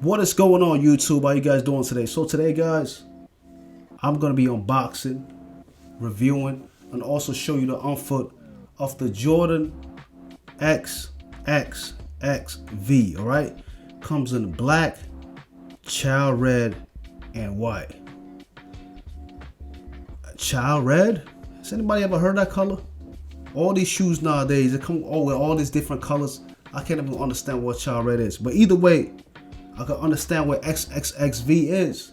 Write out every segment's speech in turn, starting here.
What is going on, YouTube? How you guys doing today? So today, guys, I'm gonna be unboxing, reviewing, and also show you the on-foot of the Jordan Xxv. All right, comes in black, child red, and white. Child red? Has anybody ever heard that color? All these shoes nowadays, they come with all these different colors. I can't even understand what child red is. But either way, I can understand what Xxv is.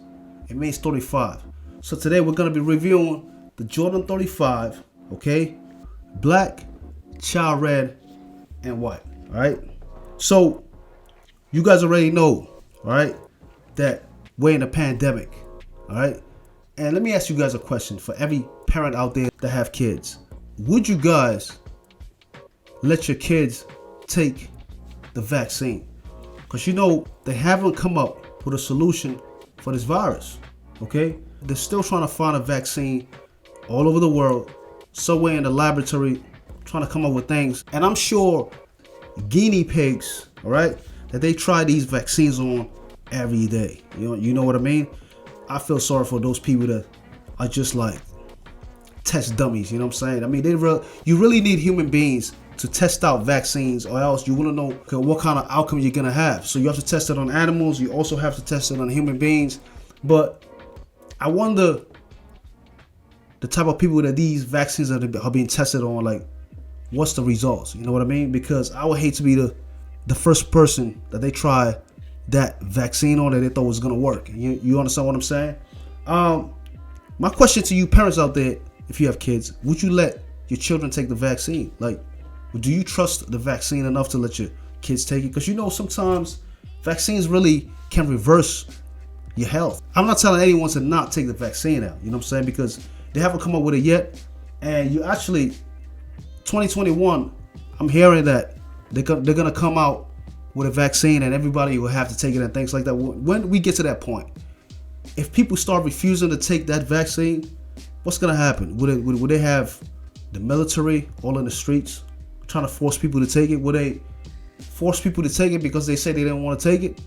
It means 35. So today we're gonna be reviewing the Jordan 35, okay? Black, child red, and white, all right? So you guys already know, all right, that we're in a pandemic, all right? And let me ask you guys a question for every parent out there that have kids. Would you guys let your kids take the vaccine? Because you know, they haven't come up with a solution for this virus, okay? They're still trying to find a vaccine all over the world, somewhere in the laboratory, trying to come up with things. And I'm sure guinea pigs, all right, that they try these vaccines on every day. You know what I mean? I feel sorry for those people that are just like test dummies, you know what I'm saying? I mean, you really need human beings to test out vaccines, or else you want to know what kind of outcome you're gonna have. So you have to test it on animals. You also have to test it on human beings. But I wonder the type of people that these vaccines are being tested on, like, what's the results? You know what I mean? Because I would hate to be the first person that they try that vaccine on that they thought was gonna work. You understand what I'm saying? My question to you parents out there, if you have kids, would you let your children take the vaccine? Like, do you trust the vaccine enough to let your kids take it? Because you know, sometimes vaccines really can reverse your health. I'm not telling anyone to not take the vaccine out, you know what I'm saying? Because they haven't come up with it yet. And you actually, 2021, I'm hearing that they're gonna come out with a vaccine and everybody will have to take it and things like that. When we get to that point, if people start refusing to take that vaccine, what's gonna happen? Would they have the military all in the streets trying to force people to take it? Would they force people to take it because they say they didn't want to take it?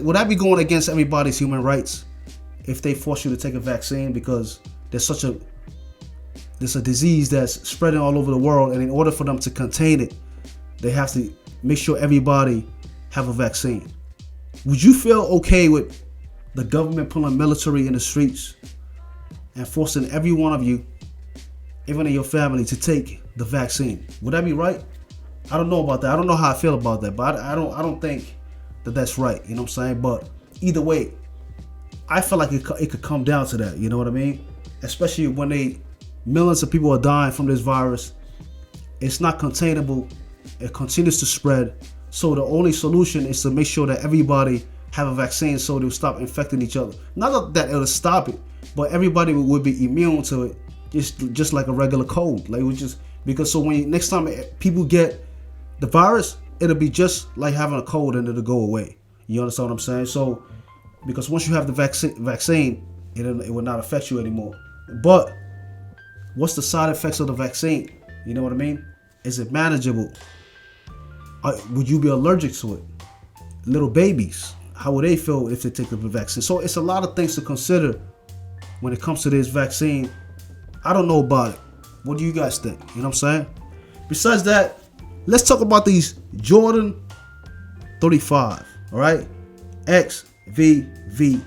Would that be going against everybody's human rights if they force you to take a vaccine because there's a disease that's spreading all over the world, and in order for them to contain it, they have to make sure everybody have a vaccine? Would you feel okay with the government pulling military in the streets and forcing every one of you, even in your family, to take the vaccine? Would that be right? I don't know about that. I don't know how I feel about that, but I don't think that that's right. You know what I'm saying? But either way, I feel like it could come down to that. You know what I mean? Especially when millions of people are dying from this virus. It's not containable. It continues to spread. So the only solution is to make sure that everybody have a vaccine so they'll stop infecting each other. Not that it'll stop it, but everybody would be immune to it. Just like a regular cold, like because so when next time people get the virus, it'll be just like having a cold and it'll go away. You understand what I'm saying? So because once you have the vaccine, it will not affect you anymore. But what's the side effects of the vaccine? You know what I mean? Is it manageable? Would you be allergic to it? Little babies, how would they feel if they take the vaccine? So it's a lot of things to consider when it comes to this vaccine. I don't know about it. What do you guys think? You know what I'm saying? Besides that, let's talk about these Jordan 35, all right? XVVV,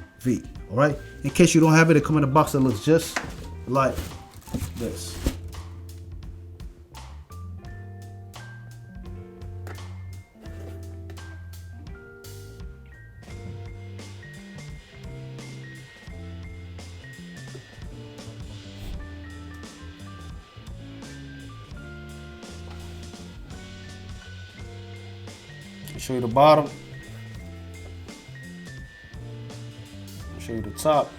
all right? In case you don't have it, it come in a box that looks just like this. Show you the bottom. Show you the top.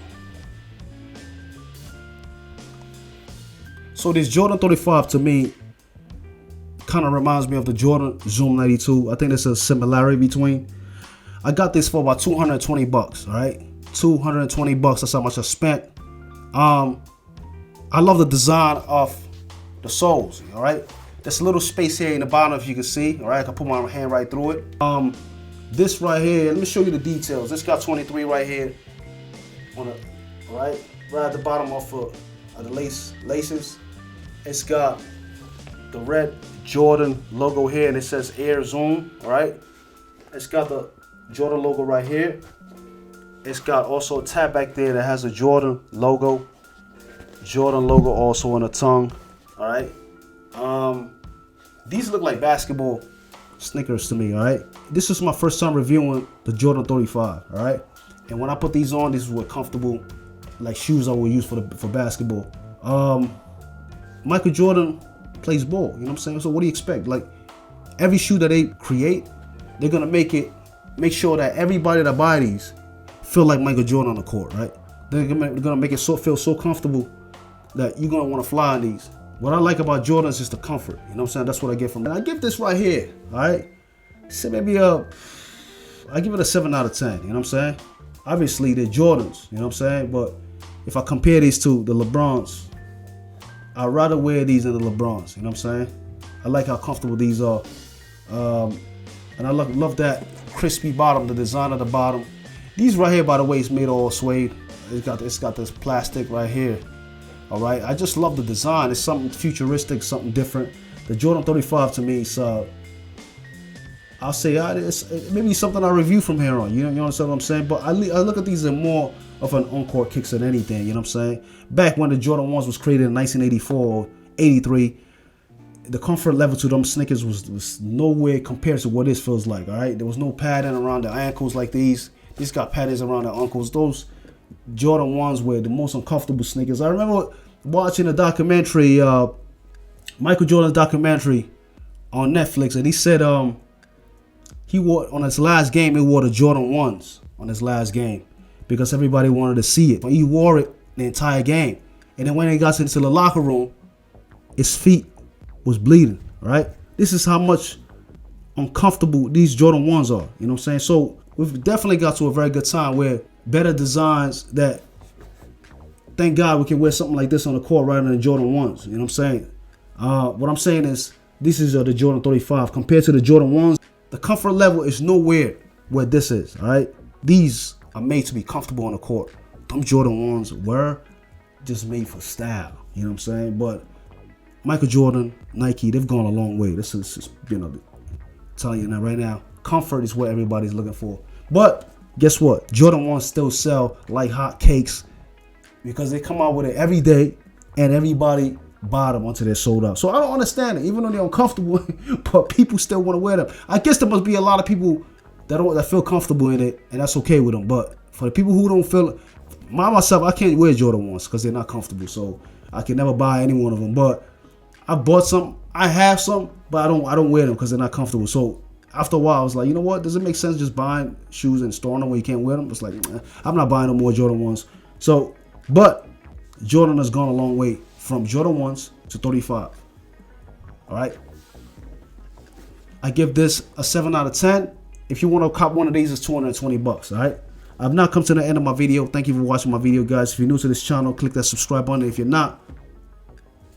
So this Jordan 35 to me kind of reminds me of the Jordan Zoom 92. I think there's a similarity between. I got this for about 220 bucks, all right? 220 bucks, that's how much I spent. I love the design of the soles, all right? There's a little space here in the bottom, if you can see, all right? I can put my hand right through it. This right here, let me show you the details. This got 23 right here on the right at the bottom of the laces. It's got the red Jordan logo here, and it says Air Zoom. All right. It's got the Jordan logo right here. It's got also a tab back there that has a Jordan logo. Jordan logo also on the tongue. All right. These look like basketball sneakers to me. All right. This is my first time reviewing the Jordan 35. All right. And when I put these on, these were comfortable, like shoes I would use for basketball. Michael Jordan plays ball. You know what I'm saying? So what do you expect? Like every shoe that they create, they're gonna make sure that everybody that buy these feel like Michael Jordan on the court, right? They're gonna make it feel so comfortable that you're gonna want to fly in these. What I like about Jordan is just the comfort. You know what I'm saying? That's what I get from it. And I give this right here, all right? So maybe I give it a 7 out of 10. You know what I'm saying? Obviously they're Jordans. You know what I'm saying? But if I compare these to the LeBrons, I'd rather wear these than the LeBrons. You know what I'm saying? I like how comfortable these are. And I love that crispy bottom, the design of the bottom. These right here, by the way, is made all suede. It's got this plastic right here. All right, I just love the design. It's something futuristic, something different. The Jordan 35 to me, so I'll say it's maybe something I review from here on. You understand what I'm saying? But I look at these as more of an encore kicks than anything. You know what I'm saying? Back when the Jordan 1s was created in 1984 or 83, the comfort level to them sneakers was nowhere compared to what this feels like. All right, there was no padding around the ankles like these. These got paddings around the ankles. Those Jordan 1s were the most uncomfortable sneakers. I remember watching a documentary, Michael Jordan's documentary on Netflix, and he said he wore, on his last game, he wore the Jordan 1s on his last game because everybody wanted to see it. But he wore it the entire game. And then when he got into the locker room, his feet was bleeding, right? This is how much uncomfortable these Jordan 1s are. You know what I'm saying? So we've definitely got to a very good time where better designs that, thank God we can wear something like this on the court rather than Jordan 1s. You know what I'm saying? What I'm saying is this is the Jordan 35 compared to the Jordan 1s. The comfort level is nowhere where this is, all right? These are made to be comfortable on the court. Them Jordan 1s were just made for style. You know what I'm saying? But Michael Jordan, Nike, they've gone a long way. This is telling you now right now, comfort is what everybody's looking for. But guess what? Jordan 1s still sell like hot cakes because they come out with it every day and everybody buy them until they're sold out. So I don't understand it. Even though they're uncomfortable, but people still want to wear them. I guess there must be a lot of people that feel comfortable in it, and that's okay with them. But for the people who don't feel, myself, I can't wear Jordan 1s because they're not comfortable. So I can never buy any one of them. But I bought some. I have some, but I don't wear them because they're not comfortable. So after a while, I was like, you know what? Does it make sense just buying shoes and storing them when you can't wear them? It's like, I'm not buying no more Jordan 1s. So, but Jordan has gone a long way from Jordan 1s to 35. All right. I give this a 7 out of 10. If you want to cop one of these, it's $220. All right. I've now come to the end of my video. Thank you for watching my video, guys. If you're new to this channel, click that subscribe button. If you're not,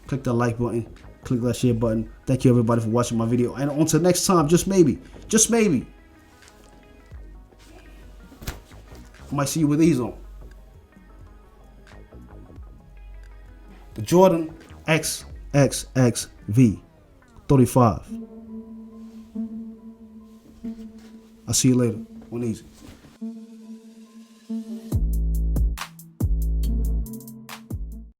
click that like button. Click that share button. Thank you, everybody, for watching my video. And until next time, just maybe, I might see you with these on. The Jordan Xxv 35. I'll see you later on these.